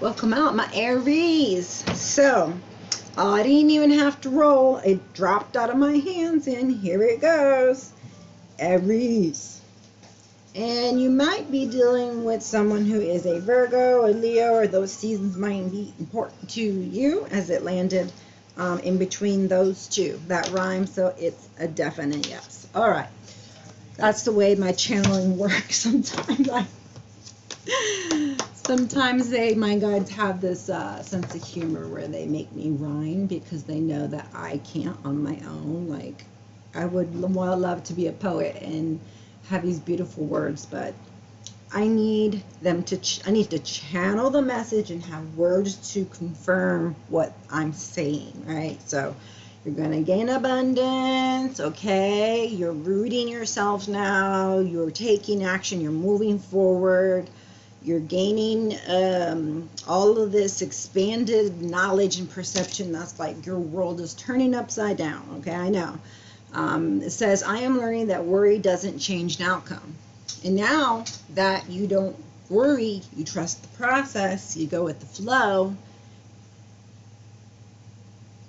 Welcome out, my Aries. So, I didn't even have to roll. It dropped out of my hands, and here it goes. Aries. And you might be dealing with someone who is a Virgo, a Leo, or those seasons might be important to you as it landed in between those two. That rhymes, so it's a definite yes. All right. That's the way my channeling works sometimes. Sometimes my guides have this sense of humor where they make me rhyme because they know that I can't on my own. Like, I would love to be a poet and have these beautiful words, but I need them to, I need to channel the message and have words to confirm what I'm saying, right? So you're going to gain abundance, okay? You're rooting yourself now. You're taking action. You're moving forward. You're gaining all of this expanded knowledge and perception. That's like your world is turning upside down, okay? I know. It says, I am learning that worry doesn't change an outcome. And now that you don't worry, you trust the process, you go with the flow,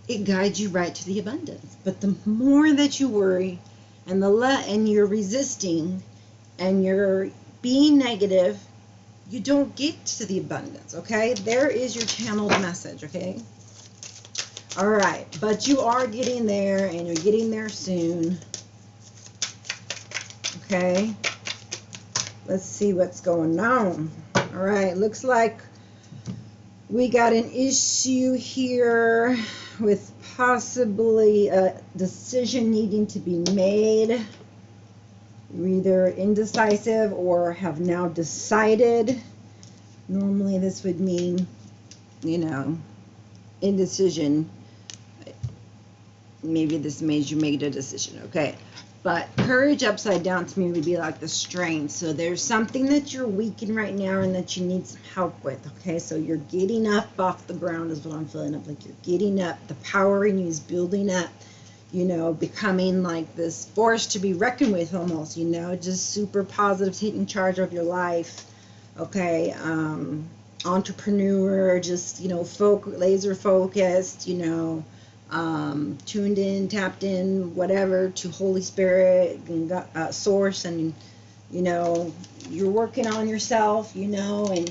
it guides you right to the abundance. But the more that you worry and and you're resisting and you're being negative, you don't get to the abundance, okay? There is your channeled message, okay? All right, but you are getting there, and you're getting there soon, okay? Let's see what's going on. All right, looks like we got an issue here with possibly a decision needing to be made. You're either indecisive or have now decided. Normally this would mean, you know, indecision. Maybe this made you make a decision, okay? But courage upside down to me would be like the strength. So there's something that you're weak in right now and that you need some help with, okay? So you're getting up off the ground is what I'm feeling up. Like you're getting up. The power in you is building up. You know, becoming like this force to be reckoned with almost, you know, just super positive, taking charge of your life, okay, entrepreneur, just, you know, laser focused, you know, tuned in, tapped in, whatever, to Holy Spirit and source, and, you know, you're working on yourself, you know, and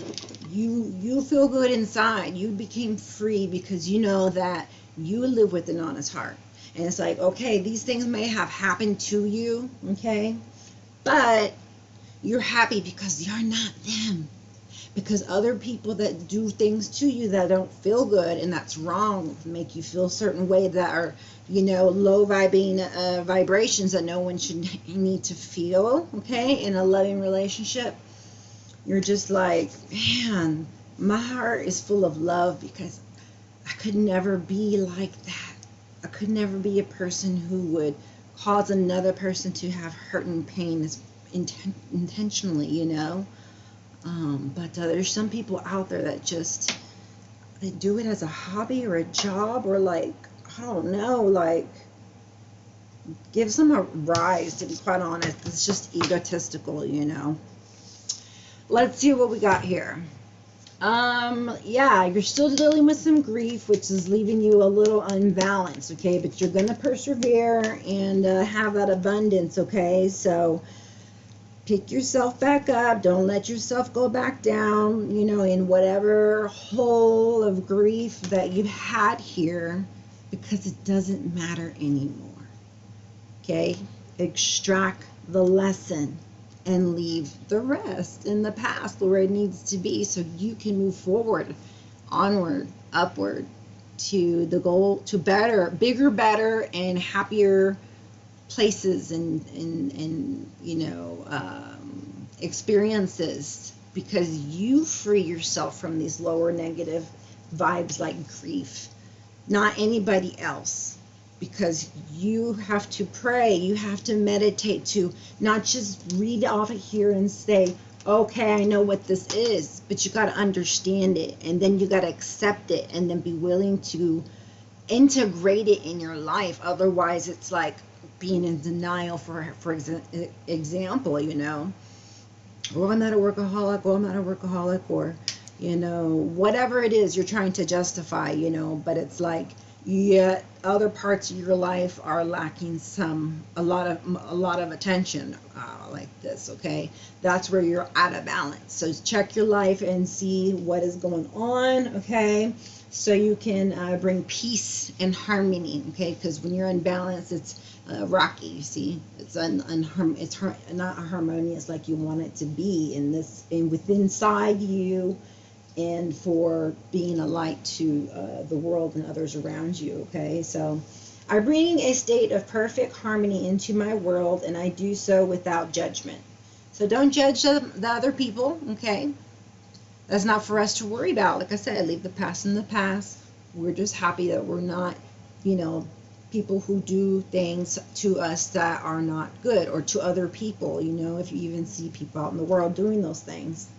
you feel good inside. You became free because you know that you live with an honest heart. And it's like, okay, these things may have happened to you, okay? But you're happy because you're not them. Because other people that do things to you that don't feel good and that's wrong, make you feel a certain way, that are, you know, low vibrations that no one should need to feel, okay, in a loving relationship. You're just like, man, my heart is full of love because I could never be like that. I could never be a person who would cause another person to have hurt and pain intentionally, you know. But there's some people out there that just, they do it as a hobby or a job, or like, I don't know, like, gives them a rise, to be quite honest. It's just egotistical, you know. Let's see what we got here. Yeah, you're still dealing with some grief, which is leaving you a little unbalanced, okay? But you're going to persevere and have that abundance, okay? So pick yourself back up. Don't let yourself go back down, you know, in whatever hole of grief that you've had here, because it doesn't matter anymore, okay? Extract the lesson and leave the rest in the past where it needs to be, so you can move forward, onward, upward, to the goal, to better, bigger, better, and happier places and you know, experiences, because you free yourself from these lower negative vibes like grief, not anybody else. Because you have to pray, you have to meditate, to not just read off of here and say, okay, I know what this is, but you got to understand it, and then you got to accept it, and then be willing to integrate it in your life. Otherwise, it's like being in denial, for example, you know, oh, I'm not a workaholic, oh, I'm not a workaholic, or, you know, whatever it is you're trying to justify, you know, but it's like, yet other parts of your life are lacking a lot of attention, like this. Okay, that's where you're out of balance. So check your life and see what is going on. Okay, so you can bring peace and harmony. Okay, because when you're in balance, it's rocky. You see, it's not harmonious like you want it to be in this, and within inside you, and for being a light to the world and others around you. Okay, so I bring a state of perfect harmony into my world, and I do so without judgment. So don't judge the other people. Okay, that's not for us to worry about. Like I said, leave the past in the past. We're just happy that we're not, you know, people who do things to us that are not good, or to other people. You know, if you even see people out in the world doing those things.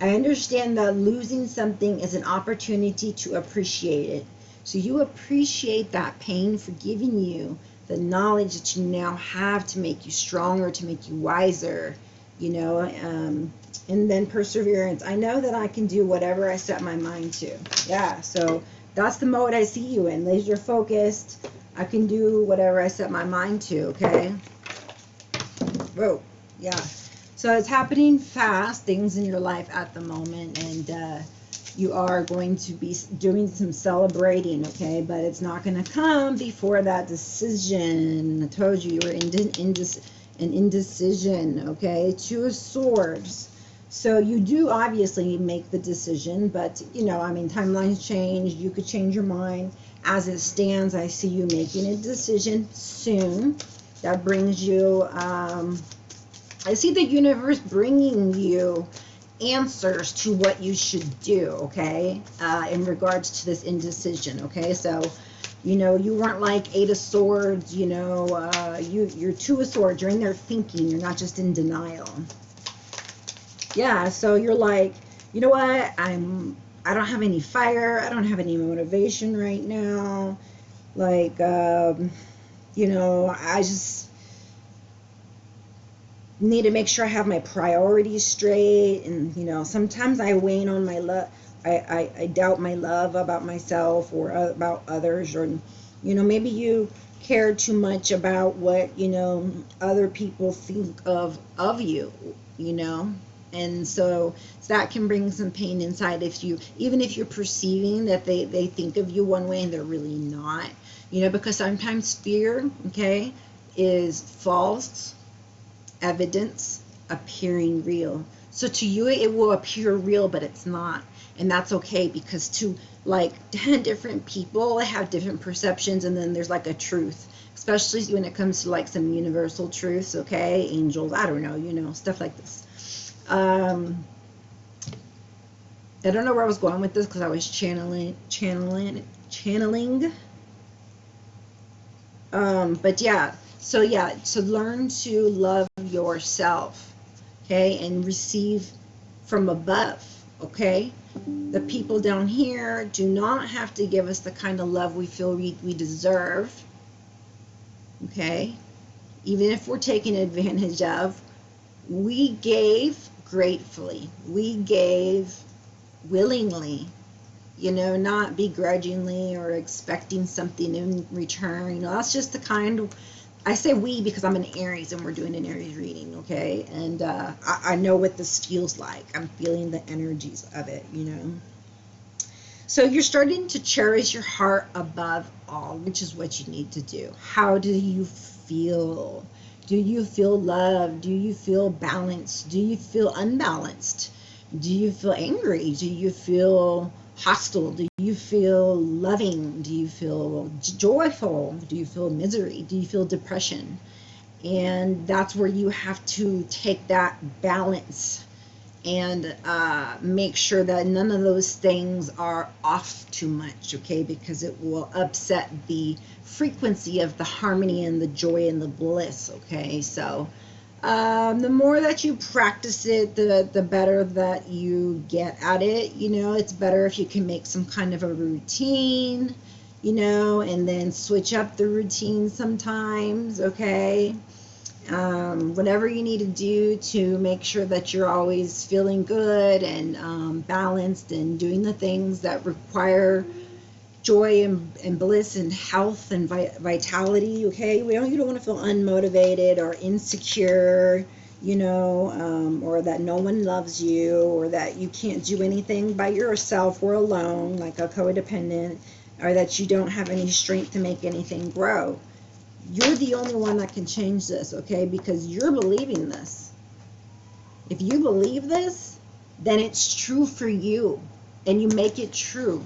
I understand that losing something is an opportunity to appreciate it. So you appreciate that pain for giving you the knowledge that you now have to make you stronger, to make you wiser, you know, and then perseverance. I know that I can do whatever I set my mind to. Yeah, so that's the mode I see you in, laser focused. I can do whatever I set my mind to, okay? Whoa, yeah. So it's happening fast, things in your life at the moment, and you are going to be doing some celebrating, okay? But it's not going to come before that decision. I told you were in an indecision, okay? Two of Swords. So you do obviously make the decision, but, you know, I mean, timelines change. You could change your mind. As it stands, I see you making a decision soon. That brings you... I see the universe bringing you answers to what you should do, okay, in regards to this indecision, okay? So, you know, you weren't like Eight of Swords, you know, you're Two of Swords. You're in there thinking. You're not just in denial. Yeah, so you're like, you know what, I don't have any fire. I don't have any motivation right now. Like, you know, I just need to make sure I have my priorities straight. And, you know, sometimes I wane on my love. I doubt my love about myself or about others. Or, you know, maybe you care too much about what, you know, other people think of you, you know. And so that can bring some pain inside, even if you're perceiving that they think of you one way and they're really not, you know, because sometimes fear, okay, is false evidence appearing real. So to you it will appear real, but it's not. And that's okay, because to like 10 different people have different perceptions, and then there's like a truth, especially when it comes to like some universal truths, okay, angels, I don't know, you know, stuff like this. I don't know where I was going with this because I was channeling. But yeah, so learn to love yourself, okay, and receive from above, okay? The people down here do not have to give us the kind of love we feel we deserve, okay? Even if we're taken advantage of, we gave gratefully, we gave willingly, you know, not begrudgingly or expecting something in return. You know, that's just the kind of, I say we because I'm an Aries and we're doing an Aries reading, okay? And I know what this feels like. I'm feeling the energies of it, you know? So you're starting to cherish your heart above all, which is what you need to do. How do you feel? Do you feel loved? Do you feel balanced? Do you feel unbalanced? Do you feel angry? Do you feel hostile? Do you feel loving? Do you feel joyful? Do you feel misery? Do you feel depression? And that's where you have to take that balance and make sure that none of those things are off too much, okay? Because it will upset the frequency of the harmony and the joy and the bliss, okay? So the more that you practice it, the better that you get at it. You know, it's better if you can make some kind of a routine, you know, and then switch up the routine sometimes, okay? Whatever you need to do to make sure that you're always feeling good and balanced and doing the things that require joy and bliss and health and vitality. Okay, you don't want to feel unmotivated or insecure, or that no one loves you, or that you can't do anything by yourself or alone, like a codependent, or that you don't have any strength to make anything grow. You're the only one that can change this, okay? Because you're believing this. If you believe this, then it's true for you, and you make it true.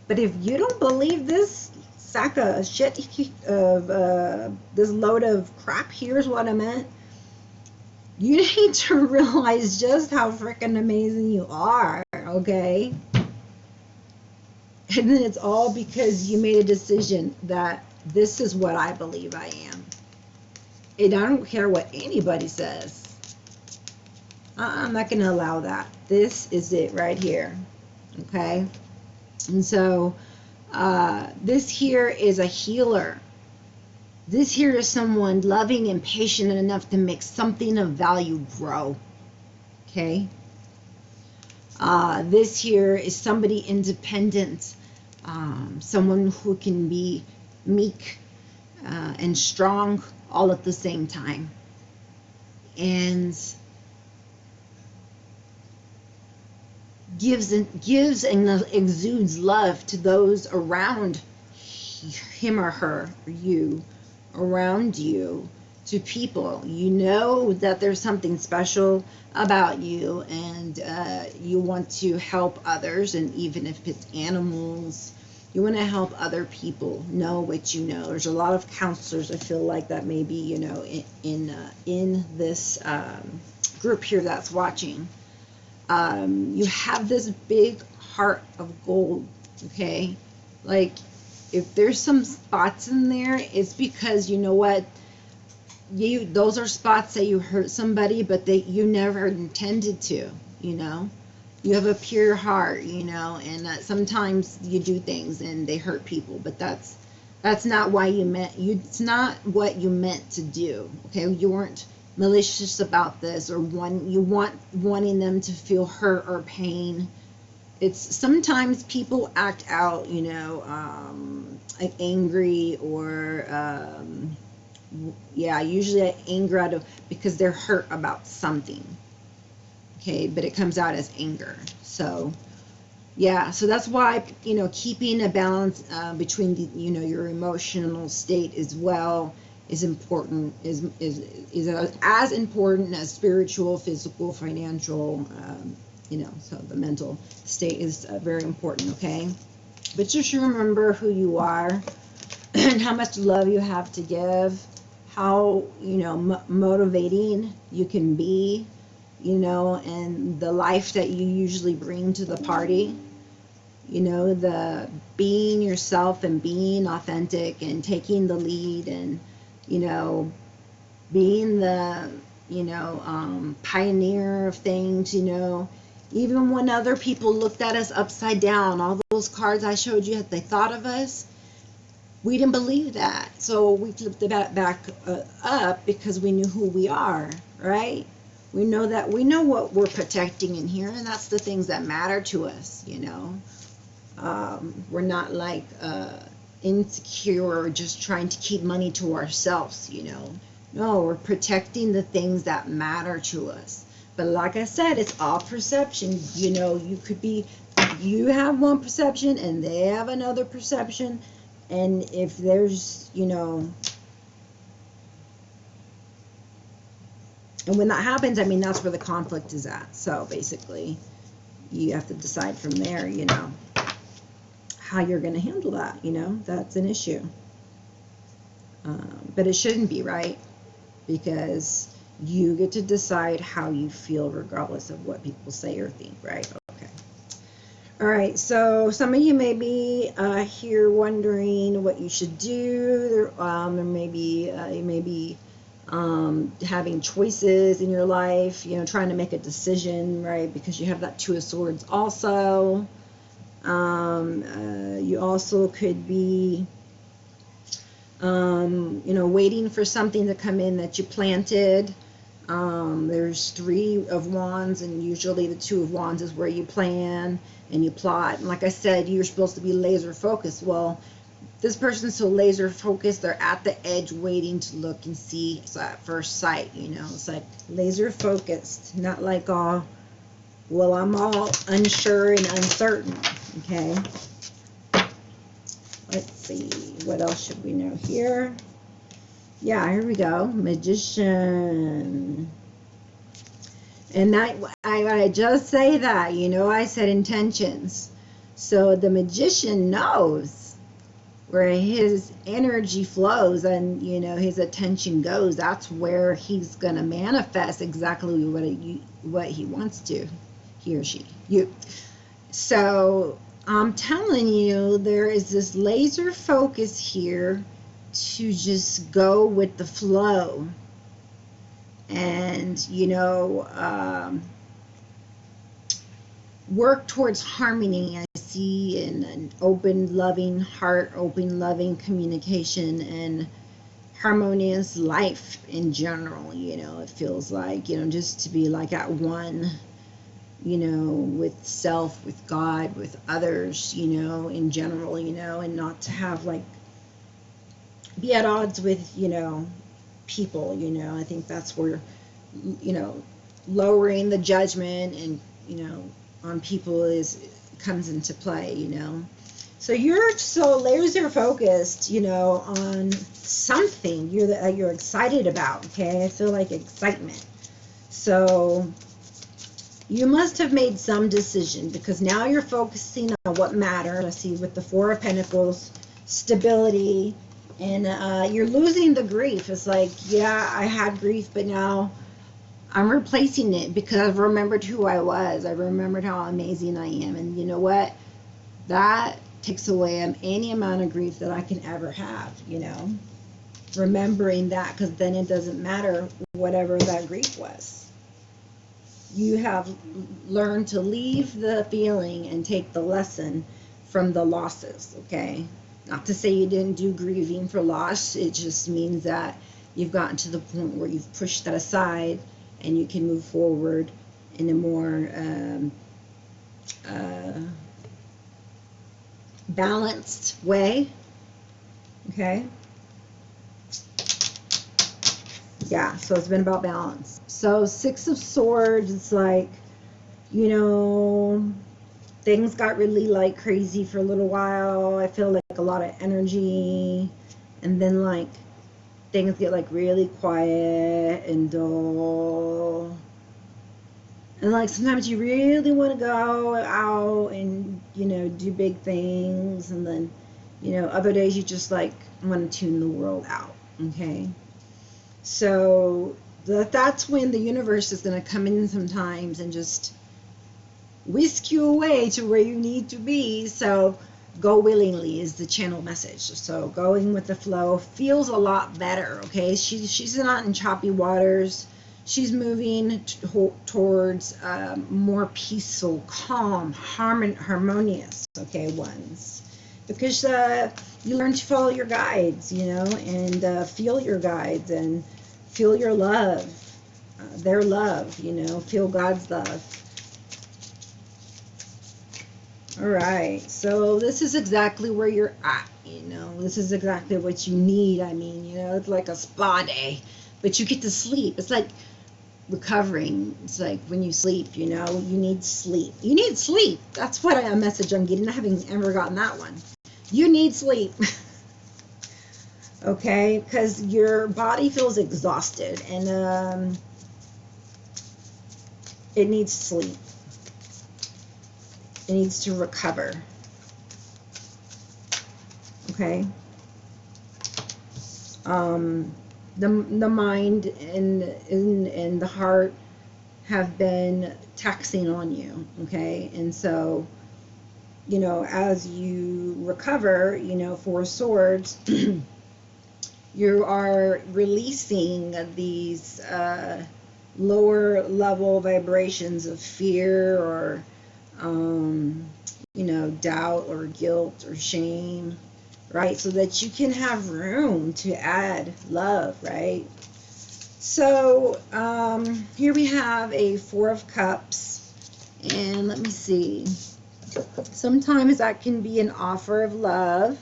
But if you don't believe this sack of shit, this load of crap, here's what I meant. You need to realize just how freaking amazing you are, okay? And then it's all because you made a decision that this is what I believe I am. And I don't care what anybody says. I'm not going to allow that. This is it right here, okay? And so this here is a healer. This here is someone loving and patient enough to make something of value grow. Okay? This here is somebody independent. Someone who can be meek and strong all at the same time. And gives and exudes love to those around him or her, or you, around you, to people. You know that there's something special about you, and you want to help others, and even if it's animals, you want to help other people know what you know. There's a lot of counselors, I feel like, that may be, in this group here that's watching. You have this big heart of gold, okay? Like, if there's some spots in there, it's because, you know what, those are spots that you hurt somebody, but you never intended to, You have a pure heart, and sometimes you do things and they hurt people, but that's not why it's not what you meant to do, okay? You weren't malicious about this, or wanting them to feel hurt or pain. It's sometimes people act out, like angry, or usually anger out of because they're hurt about something. Okay, but it comes out as anger. So so that's why, keeping a balance between the, your emotional state as well is important, is as important as spiritual, physical, financial, so the mental state is very important, okay? But just remember who you are and how much love you have to give, how, motivating you can be, and the life that you usually bring to the party, the being yourself and being authentic and taking the lead, and being the, pioneer of things, even when other people looked at us upside down, all those cards I showed you, they thought of us, we didn't believe that. So we flipped it back up because we knew who we are, right? We know what we're protecting in here, and that's the things that matter to us, We're not like insecure or just trying to keep money to ourselves, No, we're protecting the things that matter to us. But like I said, it's all perception. You have one perception and they have another perception. And if there's, and when that happens, that's where the conflict is at. So basically, you have to decide from there, how you're going to handle that, that's an issue. But it shouldn't be, right? Because you get to decide how you feel regardless of what people say or think, right? Okay. All right, so some of you may be here wondering what you should do. Or maybe you may be having choices in your life, trying to make a decision, right? Because you have that Two of Swords also. You also could be You know, waiting for something to come in that you planted. There's 3 of Wands, and usually the 2 of Wands is where you plan and you plot. And like I said, you're supposed to be laser focused. Well, this person's so laser focused, they're at the edge waiting to look and see. So at first sight, you know, it's like laser focused, not like all, well, I'm all unsure and uncertain. Okay. Let's see, what else should we know here? Yeah, here we go. Magician. And that, I just say that, you know, I said intentions. So the magician knows where his energy flows and, you know, his attention goes. That's where he's going to manifest exactly what he wants to, he or she, you. So I'm telling you, there is this laser focus here to just go with the flow. And, you know, work towards harmony. I see in an open, loving heart, open, loving communication, and harmonious life in general. You know, it feels like, you know, just to be like at one, you know, with self, with God, with others, you know, in general, you know, and not to have like, be at odds with, you know, people, you know. I think that's where, you know, lowering the judgment and, you know, on people comes into play, you know. So you're so laser focused, you know, on something you're excited about. Okay, I feel like excitement. So you must have made some decision, because now you're focusing on what matters. I see with the 4 of Pentacles, stability. And you're losing the grief. It's like, yeah, I had grief, but now I'm replacing it because I've remembered who I was. I remembered how amazing I am. And you know what? That takes away any amount of grief that I can ever have, you know. Remembering that, because then it doesn't matter whatever that grief was. You have learned to leave the feeling and take the lesson from the losses, okay? Not to say you didn't do grieving for loss. It just means that you've gotten to the point where you've pushed that aside and you can move forward in a more balanced way. Okay? Yeah, so it's been about balance. So 6 of Swords, it's like, you know, things got really like crazy for a little while. I feel like a lot of energy, and then like things get like really quiet and dull, and like sometimes you really want to go out and, you know, do big things, and then, you know, other days you just like want to tune the world out. Okay, so that's when the universe is going to come in sometimes and just whisk you away to where you need to be. So go willingly is the channel message. So going with the flow feels a lot better. Okay, she's not in choppy waters. She's moving towards more peaceful, calm, harmonious, okay, ones, because you learn to follow your guides, you know, and feel your guides and feel your love, their love, you know, feel God's love. All right, so this is exactly where you're at, you know. This is exactly what you need. I mean, you know, it's like a spa day, but you get to sleep. It's like recovering. It's like when you sleep, you know, you need sleep. You need sleep. That's what a message I'm getting. I haven't ever gotten that one. You need sleep. Okay, because your body feels exhausted, and it needs sleep. It needs to recover. Okay. The mind and the heart have been taxing on you. Okay, and so, you know, as you recover, you know, 4 of Swords, you are releasing these lower level vibrations of fear or you know, doubt or guilt or shame right? So that you can have room to add love, right? So here we have a Four of Cups, and let me see. Sometimes that can be an offer of love.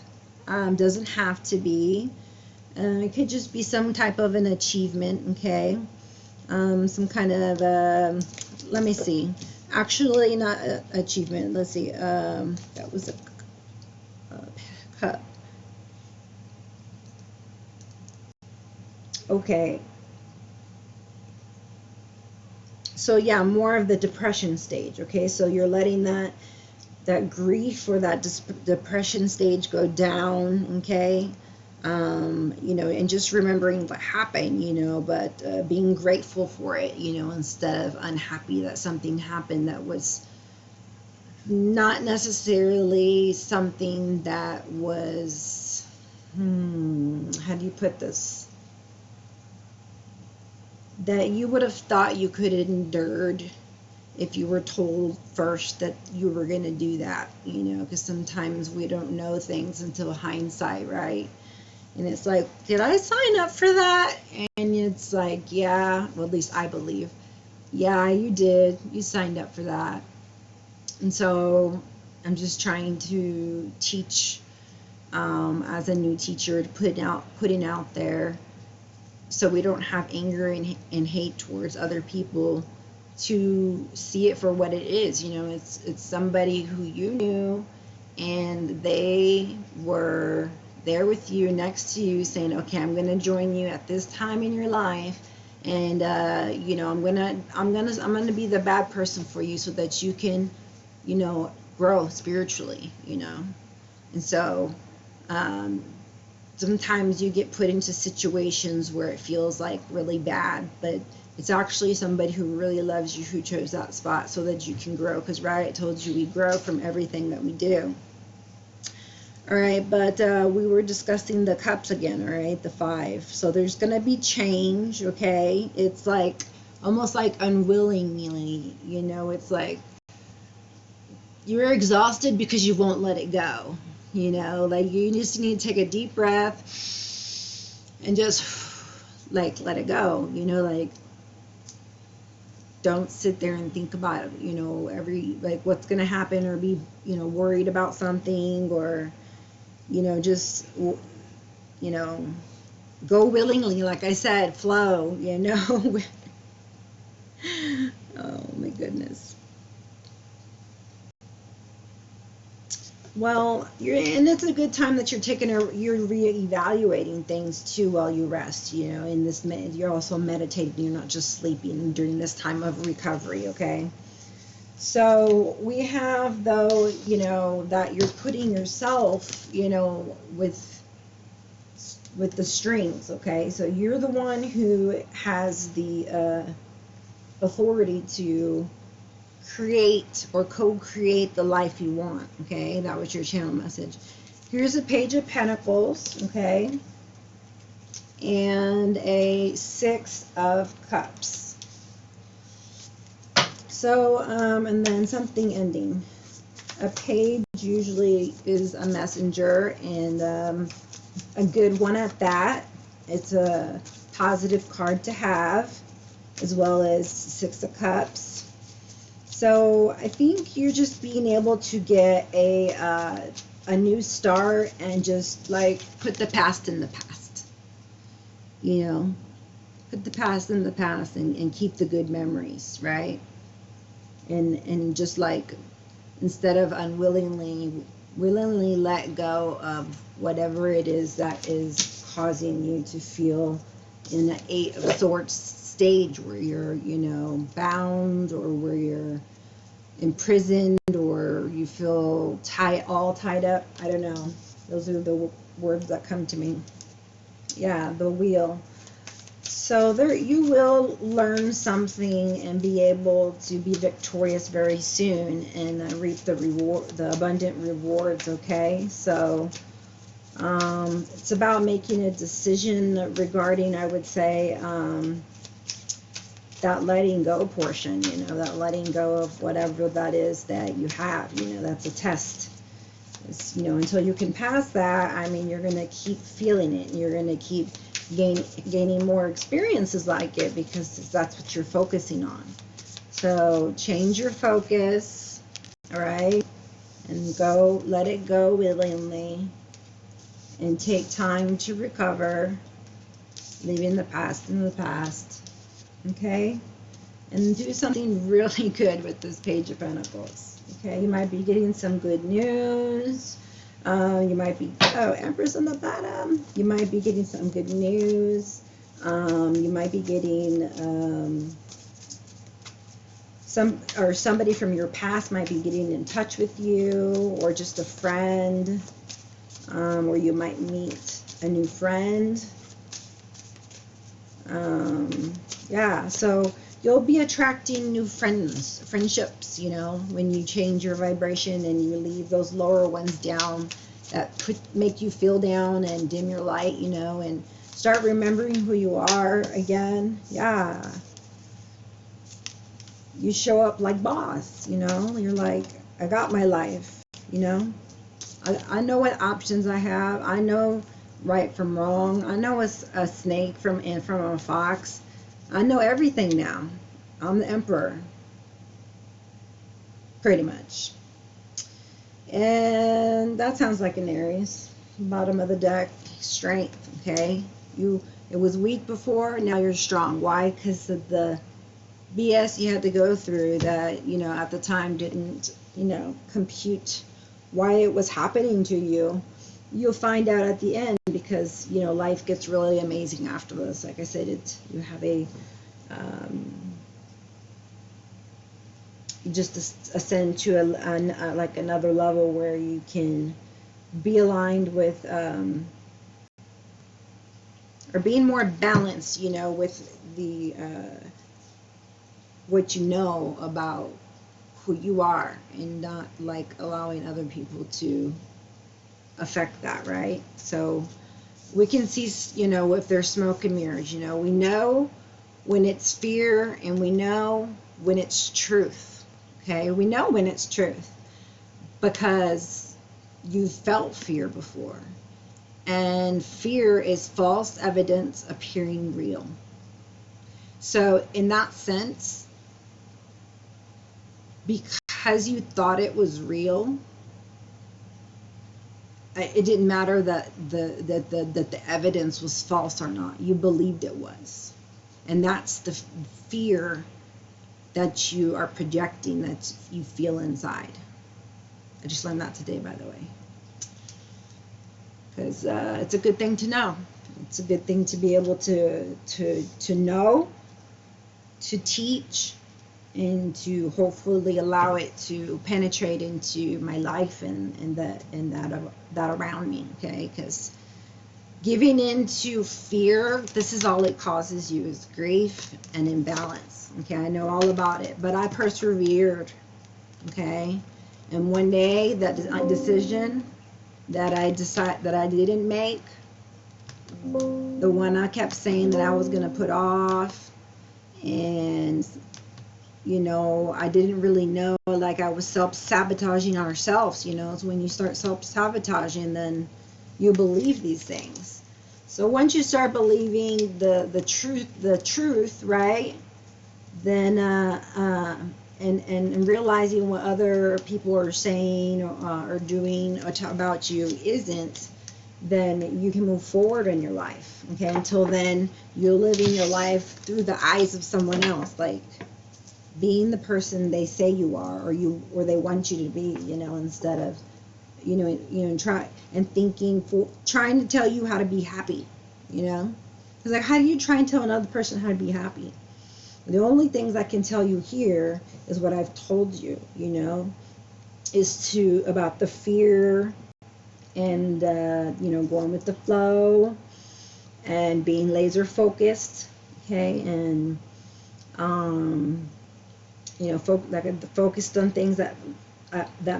Doesn't have to be. It could just be some type of an achievement, okay? Some kind of, let me see. Actually, not achievement. Let's see. That was a cup. Okay. So yeah, more of the depression stage, okay? So you're letting that grief or that depression stage go down, okay? You know, and just remembering what happened, you know, but being grateful for it, you know, instead of unhappy that something happened that was not necessarily something that was, how do you put this? That you would have thought you could have endured if you were told first that you were going to do that, you know, because sometimes we don't know things until hindsight, right? And it's like, did I sign up for that? And it's like, yeah, well, at least I believe, yeah, you did. You signed up for that. And so I'm just trying to teach as a new teacher, putting out there so we don't have anger and hate towards other people, to see it for what it is. You know, it's somebody who you knew, and they were there with you, next to you, saying, okay, I'm going to join you at this time in your life, and you know, I'm going to be the bad person for you so that you can, you know, grow spiritually, you know. And so sometimes you get put into situations where it feels like really bad, but it's actually somebody who really loves you who chose that spot so that you can grow, because right, I told you we grow from everything that we do. All right, but we were discussing the cups again, all right, the 5. So there's going to be change, okay? It's like almost like unwillingly, you know, it's like you're exhausted because you won't let it go, you know, like you just need to take a deep breath and just like let it go, you know, like don't sit there and think about, you know, like what's going to happen, or be, you know, worried about something, or, you know, just, you know, go willingly, like I said, flow, you know. Oh my goodness. Well, and it's a good time that you're you're reevaluating things too while you rest, you know. In this, you're also meditating, you're not just sleeping during this time of recovery, okay? So we have, though, you know, that you're putting yourself, you know, with the strings, okay? So you're the one who has the authority to create or co-create the life you want, okay? That was your channel message. Here's a Page of Pentacles, okay? And a 6 of Cups. So, and then something ending. A page usually is a messenger, and a good one at that. It's a positive card to have, as well as 6 of Cups. So I think you're just being able to get a new start, and just like put the past in the past, you know, put the past in the past, and keep the good memories, right? And just like, instead of willingly let go of whatever it is that is causing you to feel in an 8 of Swords stage, where you're, you know, bound, or where you're imprisoned, or you feel all tied up. I don't know. Those are the words that come to me. Yeah, the Wheel. So there, you will learn something and be able to be victorious very soon, and reap the abundant rewards. Okay, so it's about making a decision regarding, I would say, that letting go portion. You know, that letting go of whatever that is that you have. You know, that's a test. It's, you know, until you can pass that, I mean, you're going to keep feeling it. You're going to keep gaining more experiences like it, because that's what you're focusing on. So change your focus, all right? And go, let it go willingly, and take time to recover, leaving the past in the past, okay? And do something really good with this Page of Pentacles, okay? You might be getting some good news. You might be, oh, Empress on the bottom. You might be getting some good news. You might be getting somebody from your past might be getting in touch with you, or just a friend, or you might meet a new friend. Yeah, so you'll be attracting new friendships, you know, when you change your vibration and you leave those lower ones down that could make you feel down and dim your light, you know, and start remembering who you are again. Yeah. You show up like boss, you know, you're like, I got my life, you know. I know what options I have. I know right from wrong. I know a snake from a fox. I know everything now. I'm the emperor, pretty much. And that sounds like an Aries. Bottom of the deck, strength, okay? It was weak before, now you're strong. Why? Because of the BS you had to go through that, you know, at the time didn't, you know, compute why it was happening to you. You'll find out at the end, because, you know, life gets really amazing after this. Like I said, you have a you just ascend to like another level where you can be aligned with or being more balanced, you know, with the what you know about who you are, and not like allowing other people to affect that, right? So we can see, you know, if there's smoke and mirrors, you know, we know when it's fear and we know when it's truth. Okay, we know when it's truth because you've felt fear before, and fear is false evidence appearing real. So in that sense, because you thought it was real, it didn't matter that the evidence was false or not. You believed it was, and that's the fear that you are projecting, that you feel inside. I just learned that today, by the way, because it's a good thing to know. It's a good thing to be able to know, to teach, and to hopefully allow it to penetrate into my life and that around me. Okay, because giving into fear, this is all it causes you, is grief and imbalance. Okay, I know all about it, but I persevered. Okay, and one day that decision that I didn't make, the one I kept saying that I was gonna put off, and you know, I didn't really know, like I was self-sabotaging ourselves, you know. It's when you start self-sabotaging, then you believe these things. So once you start believing the truth, right, then and realizing what other people are saying or doing about you isn't, then you can move forward in your life. Okay, until then, you're living your life through the eyes of someone else, like being the person they say you are, or they want you to be, you know, instead of, you know, trying to tell you how to be happy, you know. It's like, how do you try and tell another person how to be happy? The only things I can tell you here is what I've told you, you know, is about the fear and you know, going with the flow and being laser focused, okay, and you know, focused on things that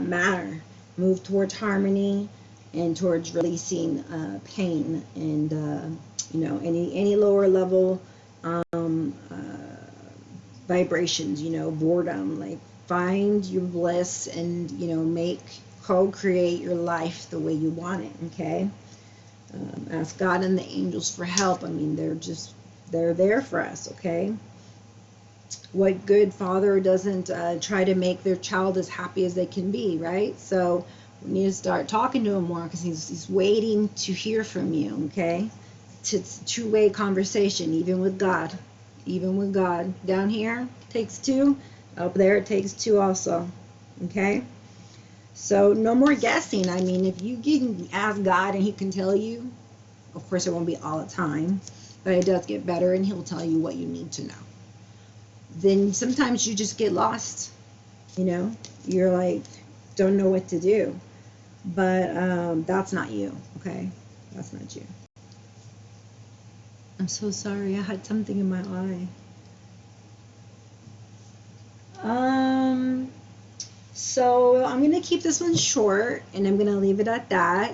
matter. Move towards harmony and towards releasing pain and you know, any lower level vibrations, you know, boredom. Like, find your bliss and, you know, make co-create your life the way you want it, okay? Ask God and the angels for help. I mean, they're there for us, okay? What good father doesn't try to make their child as happy as they can be, right? So we need to start talking to him more, because he's waiting to hear from you, okay? It's a two-way conversation, even with God. Even with God. Down here, it takes two. Up there, it takes two also, okay? So no more guessing. I mean, if you can ask God and he can tell you, of course it won't be all the time, but it does get better, and he'll tell you what you need to know. Then sometimes you just get lost, you know? You're like, don't know what to do. But that's not you, okay? That's not you. I'm so sorry, I had something in my eye. So I'm going to keep this one short, and I'm going to leave it at that.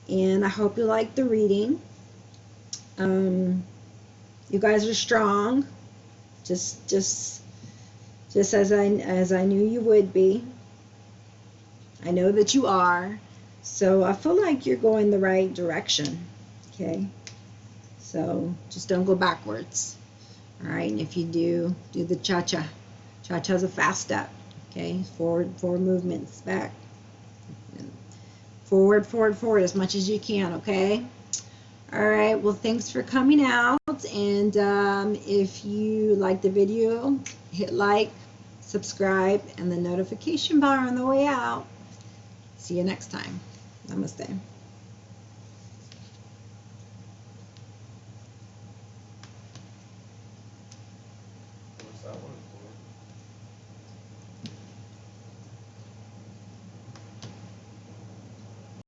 And I hope you like the reading. You guys are strong, just as I knew you would be. I know that you are. So I feel like you're going the right direction. Okay. So just don't go backwards. All right. And if you do the cha-cha. Cha-cha's a fast step. Okay. Forward movements, back. Forward as much as you can. Okay. All right. Well, thanks for coming out. And if you like the video, hit like, subscribe, and the notification bar on the way out. See you next time. Namaste.